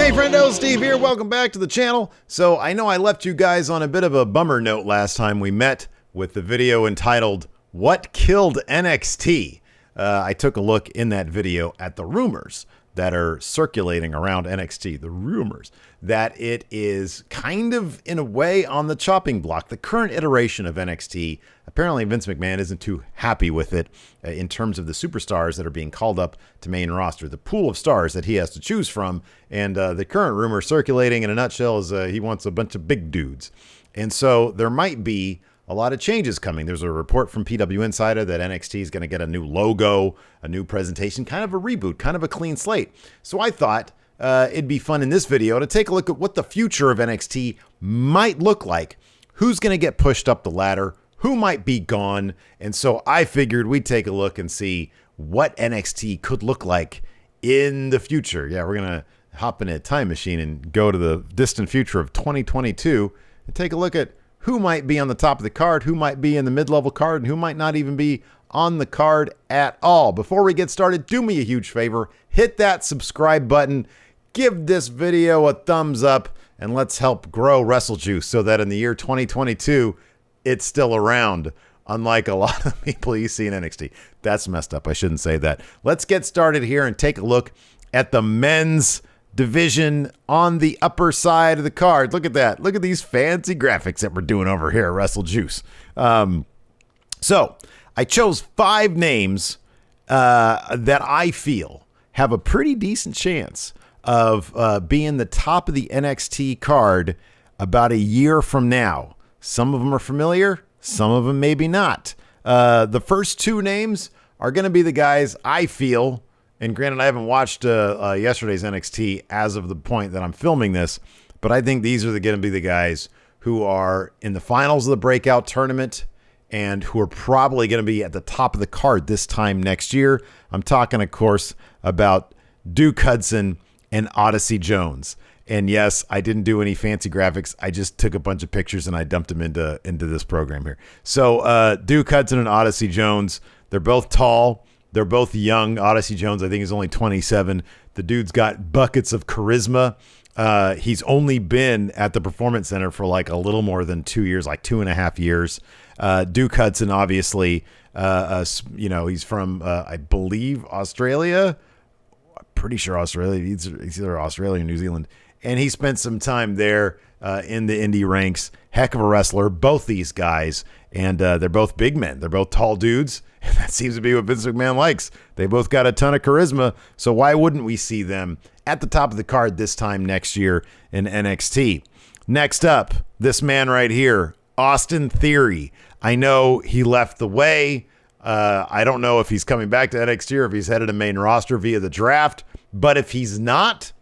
Hey friendo, Steve here. Welcome back to the channel. So I know I left you guys on a bit of a bummer note last time we met with the video entitled, What Killed NXT? I took a look in that video at the rumors that are circulating around NXT, the rumors that it is kind of in a way on the chopping block. The current iteration of NXT, apparently Vince McMahon isn't too happy with it in terms of the superstars that are being called up to main roster, the pool of stars that he has to choose from. And the current rumor circulating in a nutshell is he wants a bunch of big dudes. And so there might be a lot of changes coming. There's a report from PW Insider that NXT is going to get a new logo, a new presentation, kind of a reboot, kind of a clean slate. So I thought it'd be fun in this video to take a look at what the future of NXT might look like. Who's going to get pushed up the ladder? Who might be gone? And so I figured we'd take a look and see what NXT could look like in the future. Yeah, we're going to hop in a time machine and go to the distant future of 2022 and take a look at who might be on the top of the card, who might be in the mid-level card, and who might not even be on the card at all. Before we get started, do me a huge favor. Hit that subscribe button. Give this video a thumbs up, and let's help grow WrestleJuice so that in the year 2022, it's still around, unlike a lot of people you see in NXT. That's messed up. I shouldn't say that. Let's get started here and take a look at the men's division on the upper side of the card. Look at that. Look at these fancy graphics that we're doing over here at WrestleJuice. So I chose 5 names that I feel have a pretty decent chance of being the top of the NXT card about a year from now. Some of them are familiar, some of them maybe not. The first 2 names are going to be the guys I feel. And granted, I haven't watched yesterday's NXT as of the point that I'm filming this, but I think these are going to be the guys who are in the finals of the breakout tournament and who are probably going to be at the top of the card this time next year. I'm talking, of course, about Duke Hudson and Odyssey Jones. And yes, I didn't do any fancy graphics. I just took a bunch of pictures and I dumped them into this program here. So Duke Hudson and Odyssey Jones, they're both tall. They're both young. Odyssey Jones, I think, is only 27. The dude's got buckets of charisma. He's only been at the Performance Center for like a little more than 2 years, like 2.5 years. Duke Hudson, obviously, he's from, I believe, Australia. I'm pretty sure Australia. He's either Australia or New Zealand. And he spent some time there in the indie ranks. Heck of a wrestler, both these guys. And they're both big men. They're both tall dudes. And that seems to be what Vince McMahon likes. They both got a ton of charisma. So why wouldn't we see them at the top of the card this time next year in NXT? Next up, this man right here, Austin Theory. I know he left the way. I don't know if he's coming back to NXT or if he's headed to main roster via the draft. But if he's not,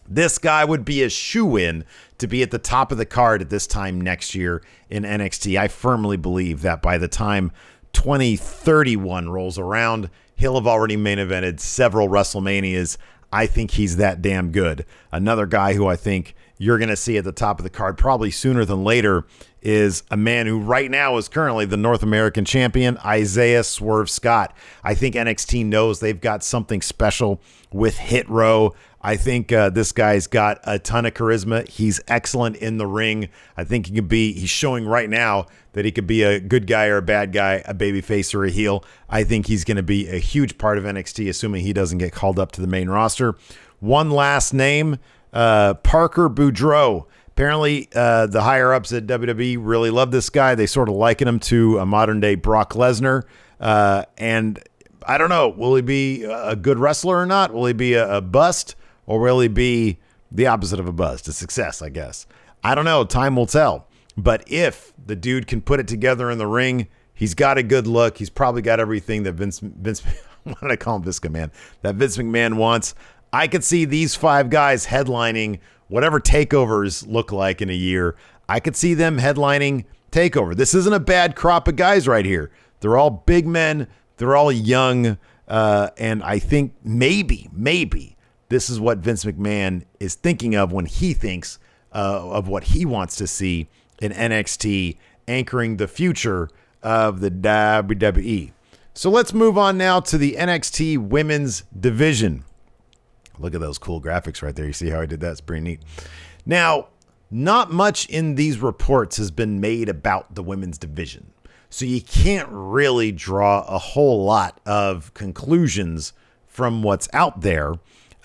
this guy would be a shoo-in to be at the top of the card at this time next year in NXT. I firmly believe that by the time 2031 rolls around, he'll have already main evented several WrestleManias. I think he's that damn good. Another guy who I think you're going to see at the top of the card probably sooner than later is a man who right now is currently the North American champion, Isaiah Swerve Scott. I think NXT knows they've got something special with Hit Row. I think this guy's got a ton of charisma. He's excellent in the ring. I think he's showing right now that he could be a good guy or a bad guy, a babyface or a heel. I think he's going to be a huge part of NXT, assuming he doesn't get called up to the main roster. One last name, Parker Boudreaux. Apparently, the higher-ups at WWE really love this guy. They sort of liken him to a modern-day Brock Lesnar. And I don't know, will he be a good wrestler or not? Will he be a bust? Or will he be the opposite of a bust, a success, I guess? I don't know. Time will tell. But if the dude can put it together in the ring, he's got a good look. He's probably got everything that Vince why did I call him Vince McMahon? That Vince McMahon wants. I could see these 5 guys headlining whatever takeovers look like in a year. I could see them headlining takeover. This isn't a bad crop of guys right here. They're all big men. They're all young. And I think maybe this is what Vince McMahon is thinking of when he thinks of what he wants to see in NXT anchoring the future of the WWE. So let's move on now to the NXT women's division. look at those cool graphics right there. You see how I did that? It's pretty neat. Now, not much in these reports has been made about the women's division. So you can't really draw a whole lot of conclusions from what's out there.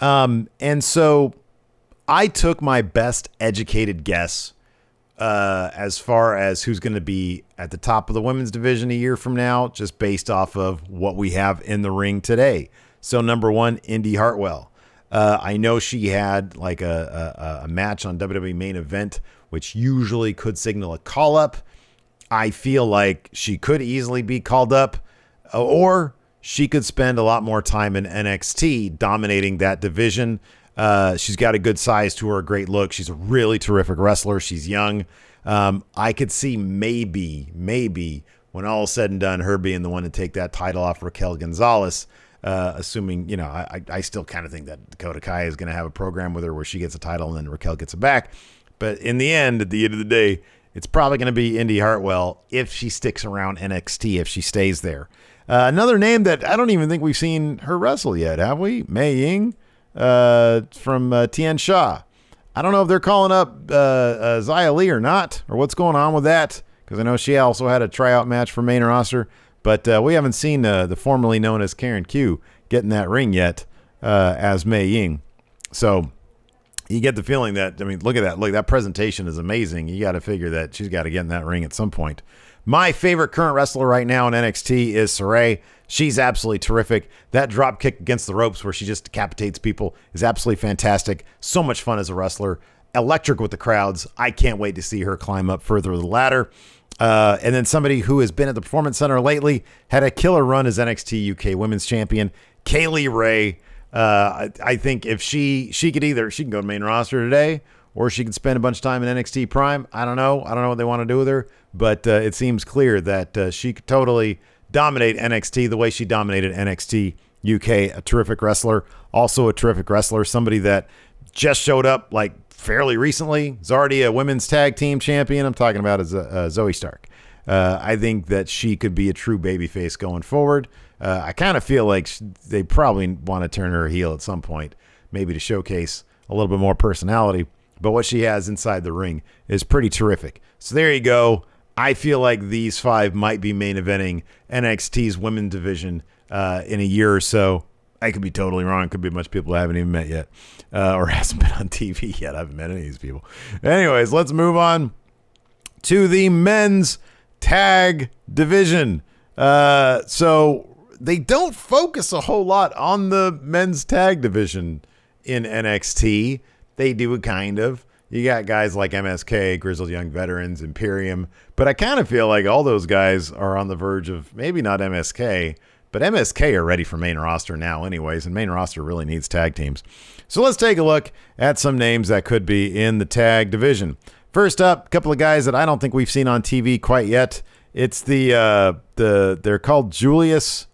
And so I took my best educated guess as far as who's going to be at the top of the women's division a year from now, just based off of what we have in the ring today. So number one, Indy Hartwell. I know she had like a match on WWE Main Event, which usually could signal a call up. I feel like she could easily be called up, or she could spend a lot more time in NXT dominating that division. She's got a good size to her, a great look. She's a really terrific wrestler. She's young. I could see maybe when all is said and done, her being the one to take that title off Raquel Gonzalez, assuming, I still kind of think that Dakota Kai is going to have a program with her where she gets a title and then Raquel gets it back. But in the end, at the end of the day, it's probably going to be Indy Hartwell if she sticks around NXT, if she stays there. Another name that I don't even think we've seen her wrestle yet, have we? Mei Ying from Tian Sha. I don't know if they're calling up Xia Li or not, or what's going on with that, because I know she also had a tryout match for main roster, but we haven't seen the formerly known as Karen Q get in that ring yet as Mei Ying. So you get the feeling that, look at that. Look, that presentation is amazing. You got to figure that she's got to get in that ring at some point. My favorite current wrestler right now in NXT is Saray. She's absolutely terrific. That drop kick against the ropes where she just decapitates people is absolutely fantastic. So much fun as a wrestler. Electric with the crowds. I can't wait to see her climb up further the ladder. And then somebody who has been at the Performance Center lately, had a killer run as NXT UK Women's Champion, Kaylee Ray. I think if she can go to main roster today, or she could spend a bunch of time in NXT Prime. I don't know what they want to do with her, but it seems clear that she could totally dominate NXT the way she dominated NXT UK. A terrific wrestler, also a terrific wrestler, somebody that just showed up like fairly recently. Is already a women's tag team champion. I'm talking about Zoe Stark. I think that she could be a true babyface going forward. I kind of feel like they probably want to turn her heel at some point, maybe to showcase a little bit more personality. But what she has inside the ring is pretty terrific. So there you go. I feel like these five might be main eventing NXT's women's division in a year or so. I could be totally wrong. Could be a bunch of people I haven't even met yet or hasn't been on TV yet. I haven't met any of these people. Anyways, let's move on to the men's tag division. So they don't focus a whole lot on the men's tag division in NXT. They do it kind of. You got guys like MSK, Grizzled Young Veterans, Imperium, but I kind of feel like all those guys are on the verge of maybe not MSK, but MSK are ready for main roster now anyways, and main roster really needs tag teams. So let's take a look at some names that could be in the tag division. First up, a couple of guys that I don't think we've seen on TV quite yet. It's they're called Julius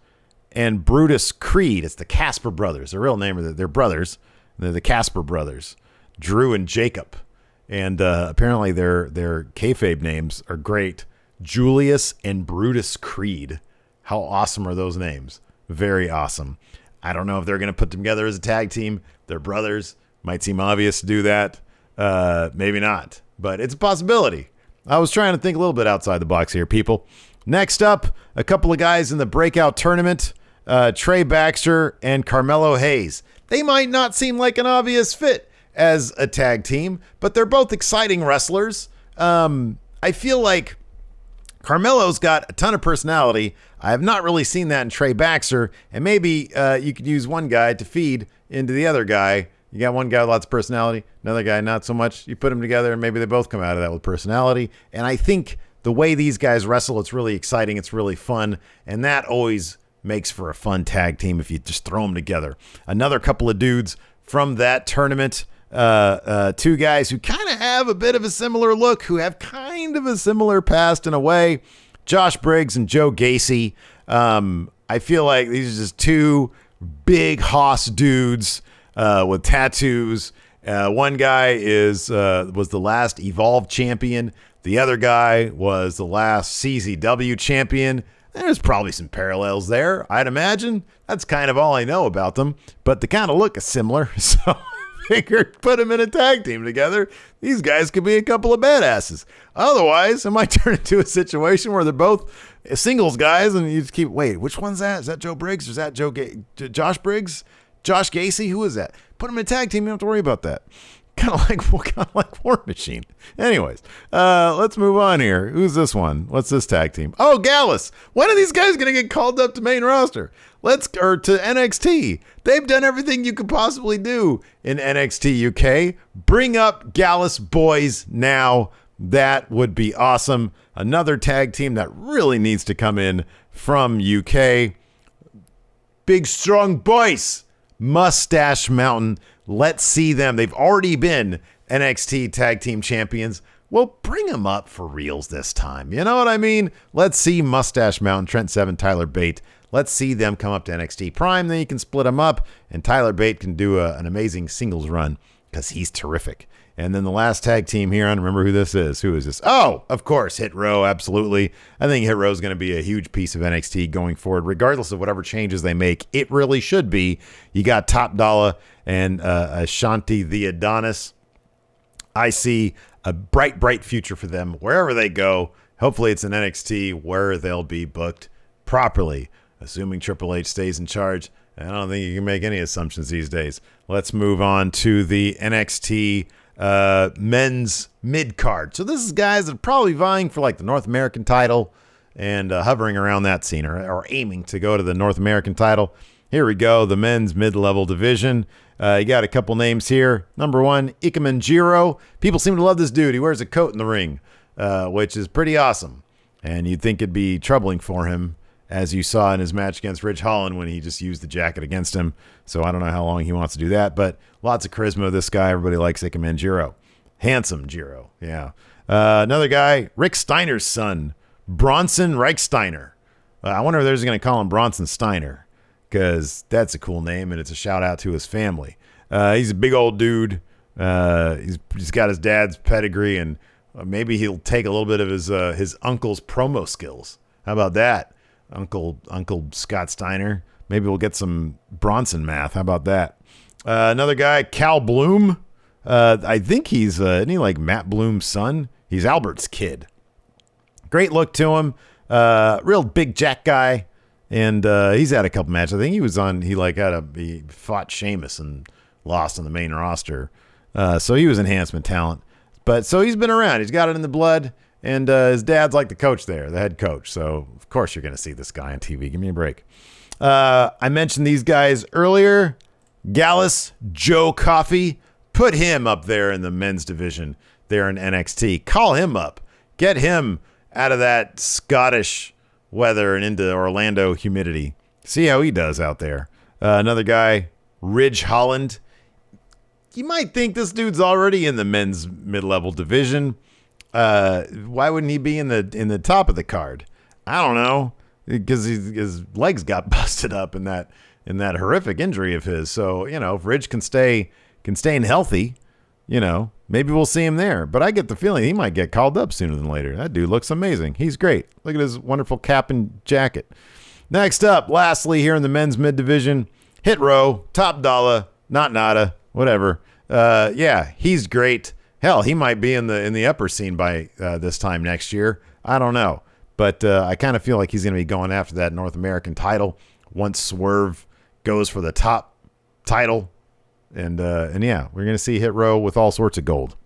and Brutus Creed. It's the Casper brothers. Their real name they're brothers. They're the Casper brothers, Drew and Jacob. And apparently their kayfabe names are great. Julius and Brutus Creed. How awesome are those names? Very awesome. I don't know if they're going to put them together as a tag team. They're brothers. Might seem obvious to do that. Maybe not. But it's a possibility. I was trying to think a little bit outside the box here, people. Next up, a couple of guys in the breakout tournament. Trey Baxter and Carmelo Hayes. They might not seem like an obvious fit as a tag team, but they're both exciting wrestlers. I feel like Carmelo's got a ton of personality. I have not really seen that in Trey Baxter, and maybe you could use one guy to feed into the other guy. You got one guy with lots of personality, another guy not so much. You put them together, and maybe they both come out of that with personality. And I think the way these guys wrestle, it's really exciting. It's really fun, and that always makes for a fun tag team if you just throw them together. Another couple of dudes from that tournament, two guys who kind of have a bit of a similar look, who have kind of a similar past in a way, Josh Briggs and Joe Gacy. I feel like these are just two big hoss dudes with tattoos. One guy was the last Evolve champion. The other guy was the last CZW champion. There's probably some parallels there, I'd imagine. That's kind of all I know about them, but they kind of look similar, so I figured put them in a tag team together. These guys could be a couple of badasses. Otherwise, it might turn into a situation where they're both singles guys, and you just keep, wait, which one's that? Is that Joe Briggs, or is that Josh Briggs? Josh Gacy? Who is that? Put them in a tag team, you don't have to worry about that. Kind of like War Machine. Anyways, let's move on here. Who's this one? What's this tag team? Oh, Gallus. When are these guys going to get called up to main roster? To NXT. They've done everything you could possibly do in NXT UK. Bring up Gallus boys now. That would be awesome. Another tag team that really needs to come in from UK. Big strong boys. Mustache Mountain. Let's see them. They've already been NXT Tag Team Champions. Well, bring them up for reals this time. You know what I mean? Let's see Mustache Mountain, Trent Seven, Tyler Bate. Let's see them come up to NXT Prime. Then you can split them up, and Tyler Bate can do an amazing singles run because he's terrific. And then the last tag team here, I don't remember who this is. Who is this? Oh, of course, Hit Row, absolutely. I think Hit Row is going to be a huge piece of NXT going forward, regardless of whatever changes they make. It really should be. You got Top Dollar and Ashanti the Adonis. I see a bright, bright future for them wherever they go. Hopefully it's in NXT where they'll be booked properly, assuming Triple H stays in charge. I don't think you can make any assumptions these days. Let's move on to the NXT men's mid card. So this is guys that are probably vying for like the North American title and hovering around that scene or aiming to go to the North American title. Here we go, the men's mid-level division. You got a couple names here. Number one, Ikemen Jiro. People seem to love this dude. He wears a coat in the ring, which is pretty awesome. And you'd think it'd be troubling for him, as you saw in his match against Ridge Holland when he just used the jacket against him. So I don't know how long he wants to do that, but lots of charisma. This guy, everybody likes Ikemen Jiro. Handsome Jiro, yeah. Another guy, Rick Steiner's son, Bronson Reichsteiner. I wonder if they're going to call him Bronson Steiner, because that's a cool name, and it's a shout-out to his family. He's a big old dude. He's got his dad's pedigree, and maybe he'll take a little bit of his uncle's promo skills. How about that? Uncle Scott Steiner. Maybe we'll get some Bronson math. How about that? Another guy, Cal Bloom. I think he's, isn't he like Matt Bloom's son? He's Albert's kid. Great look to him. Real big jack guy. And he's had a couple matches. I think he fought Sheamus and lost on the main roster. So he was enhancement talent. But so he's been around. He's got it in the blood. And his dad's like the coach there, the head coach. So, of course, you're going to see this guy on TV. Give me a break. I mentioned these guys earlier. Gallus, Joe Coffey. Put him up there in the men's division there in NXT. Call him up. Get him out of that Scottish weather and into Orlando humidity. See how he does out there. Another guy, Ridge Holland. You might think this dude's already in the men's mid-level division. Why wouldn't he be in the top of the card? I don't know, because his legs got busted up in that horrific injury of his. So, if Ridge can stay healthy, maybe we'll see him there. But I get the feeling he might get called up sooner than later. That dude looks amazing. He's great. Look at his wonderful cap and jacket. Next up, lastly, here in the men's mid division, Hit Row, Top Dollar, not Nada, whatever. Yeah, he's great. Hell, he might be in the upper scene by this time next year. I don't know. But I kind of feel like he's going to be going after that North American title once Swerve goes for the top title. And yeah, we're going to see Hit Row with all sorts of gold.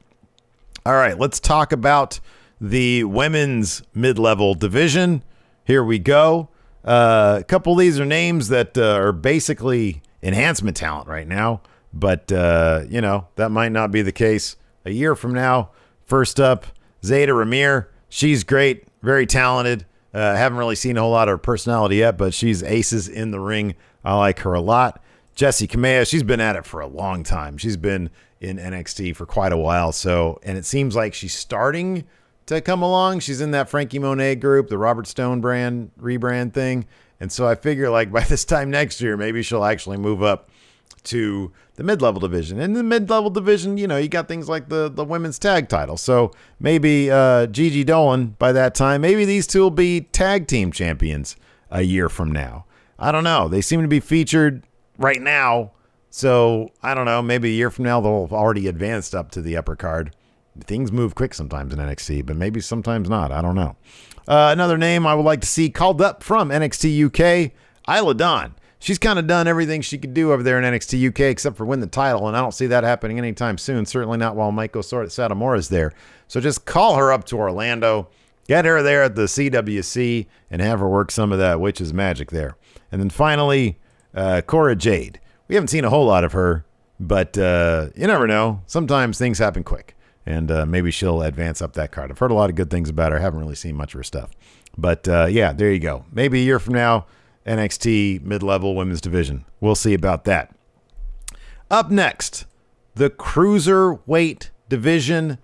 All right, let's talk about the women's mid-level division. Here we go. A couple of these are names that are basically enhancement talent right now. But, that might not be the case a year from now. First up, Zayda Ramir. She's great, very talented. Haven't really seen a whole lot of her personality yet, but she's aces in the ring. I like her a lot. Jessie Kamea, she's been at it for a long time. She's been in NXT for quite a while. And it seems like she's starting to come along. She's in that Frankie Monet group, the Robert Stone brand, Rebrand thing. And so I figure like by this time next year, maybe she'll actually move up to the mid-level division. In the mid-level division, you got things like the women's tag title. So maybe Gigi Dolan, by that time, maybe these two will be tag team champions a year from now. I don't know. They seem to be featured right now. So I don't know. Maybe a year from now, they'll have already advanced up to the upper card. Things move quick sometimes in NXT, but maybe sometimes not. I don't know. Another name I would like to see called up from NXT UK, Isla Dawn. She's kind of done everything she could do over there in NXT UK except for win the title, and I don't see that happening anytime soon, certainly not while Meiko Satomura's there. So just call her up to Orlando, get her there at the CWC, and have her work some of that witch's magic there. And then finally, Cora Jade. We haven't seen a whole lot of her, but you never know. Sometimes things happen quick, and maybe she'll advance up that card. I've heard a lot of good things about her. Haven't really seen much of her stuff. But yeah, there you go. Maybe a year from now, NXT mid-level women's division. We'll see about that. Up next, the Cruiserweight division.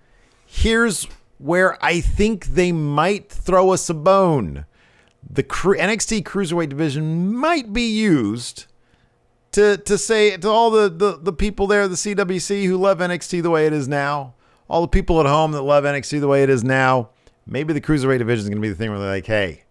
Here's where I think they might throw us a bone. The NXT Cruiserweight division might be used to say to all the people there at the CWC who love NXT the way it is now, all the people at home that love NXT the way it is now, maybe the Cruiserweight division is going to be the thing where they're like, hey,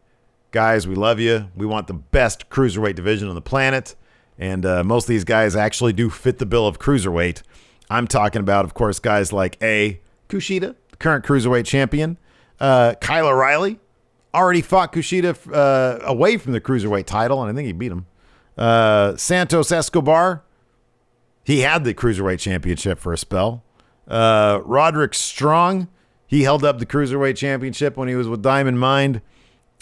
guys, we love you. We want the best Cruiserweight division on the planet. And most of these guys actually do fit the bill of Cruiserweight. I'm talking about, of course, guys like Kushida, the current Cruiserweight champion. Kyle O'Reilly already fought Kushida away from the Cruiserweight title, and I think he beat him. Santos Escobar, he had the Cruiserweight championship for a spell. Roderick Strong, he held up the Cruiserweight championship when he was with Diamond Mine.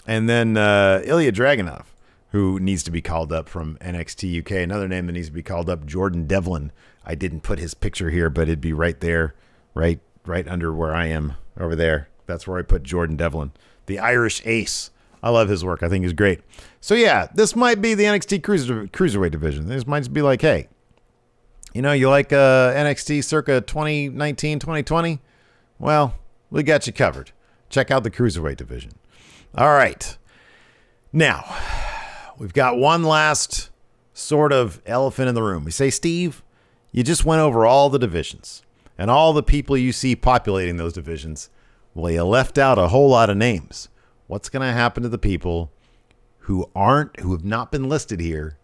And then Ilya Dragunov, who needs to be called up from NXT UK. Another name that needs to be called up, Jordan Devlin. I didn't put his picture here, but it'd be right there, right under where I am over there. That's where I put Jordan Devlin, the Irish ace. I love his work. I think he's great. So yeah, this might be the NXT Cruiserweight division. This might just be like, hey, you like NXT circa 2019, 2020? Well, we got you covered. Check out the Cruiserweight division. All right. Now, we've got one last sort of elephant in the room. We say, Steve, you just went over all the divisions and all the people you see populating those divisions. Well, you left out a whole lot of names. What's going to happen to the people who have not been listed here,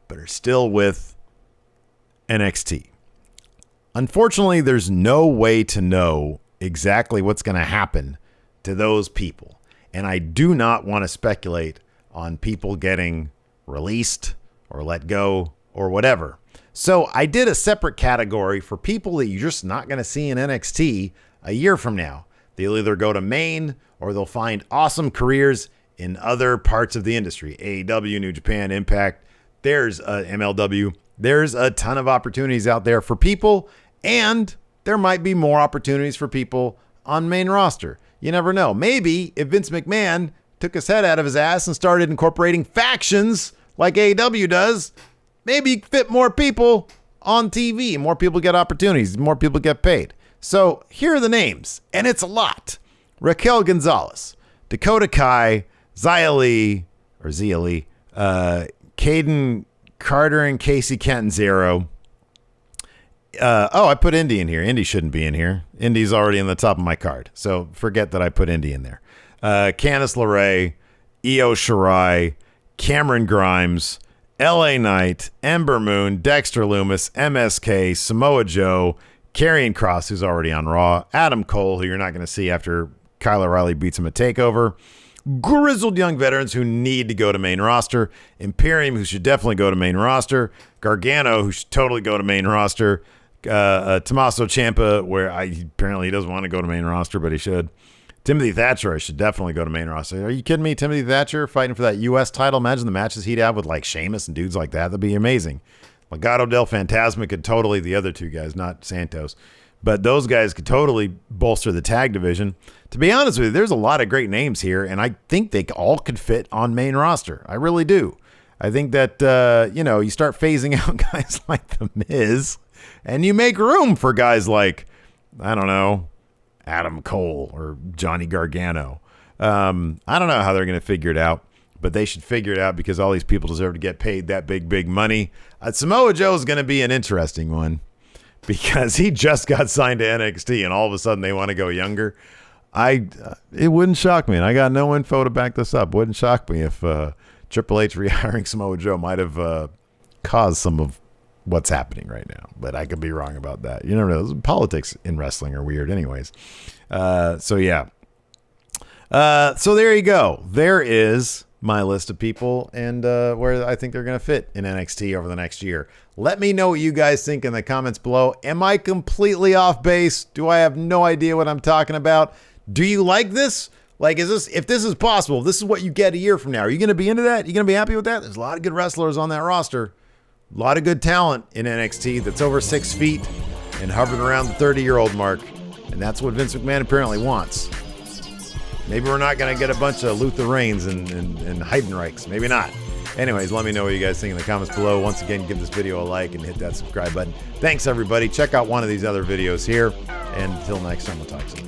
but are still with NXT? Unfortunately, there's no way to know exactly what's going to happen to those people. And I do not want to speculate on people getting released or let go or whatever. So I did a separate category for people that you're just not going to see in NXT a year from now. They'll either go to Maine or they'll find awesome careers in other parts of the industry. AEW, New Japan, Impact, there's MLW. There's a ton of opportunities out there for people, and there might be more opportunities for people on main roster. You never know. Maybe if Vince McMahon took his head out of his ass and started incorporating factions like AEW does, maybe you fit more people on TV. More people get opportunities. More people get paid. So here are the names, and it's a lot. Raquel Gonzalez, Dakota Kai, Xia Li, Caden Carter and Casey Catanzaro. I put Indy in here. Indy shouldn't be in here. Indy's already in the top of my card, so forget that I put Indy in there. Candice LeRae, Io Shirai, Cameron Grimes, LA Knight, Ember Moon, Dexter Lumis, MSK, Samoa Joe, Karrion Kross, who's already on Raw, Adam Cole, who you're not going to see after Kyle O'Reilly beats him at TakeOver, grizzled young veterans who need to go to main roster, Imperium, who should definitely go to main roster, Gargano, who should totally go to main roster, Tommaso Ciampa, where apparently he doesn't want to go to main roster, but he should. Timothy Thatcher should definitely go to main roster. Are you kidding me? Timothy Thatcher fighting for that U.S. title. Imagine the matches he'd have with like Sheamus and dudes like that. That'd be amazing. Legado del Fantasma could totally, the other two guys, not Santos, but those guys could totally bolster the tag division. To be honest with you, there's a lot of great names here, and I think they all could fit on main roster. I really do. I think that, you start phasing out guys like The Miz, and you make room for guys like, I don't know, Adam Cole or Johnny Gargano. I don't know how they're going to figure it out, but they should figure it out because all these people deserve to get paid that big money. Samoa Joe is going to be an interesting one because he just got signed to NXT and all of a sudden they want to go younger. It wouldn't shock me, and I got no info to back this up. Wouldn't shock me if Triple H rehiring Samoa Joe might have caused some of what's happening right now, but I could be wrong about that. You never know. Politics in wrestling are weird anyways. So yeah. So there you go. There is my list of people and where I think they're going to fit in NXT over the next year. Let me know what you guys think in the comments below. Am I completely off base? Do I have no idea what I'm talking about? Do you like this? Like, if this is possible, this is what you get a year from now. Are you going to be into that? You going to be happy with that? There's a lot of good wrestlers on that roster. A lot of good talent in NXT that's over 6 feet and hovering around the 30-year-old mark. And that's what Vince McMahon apparently wants. Maybe we're not going to get a bunch of Luther Reigns and Heidenreichs. Maybe not. Anyways, let me know what you guys think in the comments below. Once again, give this video a like and hit that subscribe button. Thanks, everybody. Check out one of these other videos here. And until next time, we'll talk soon.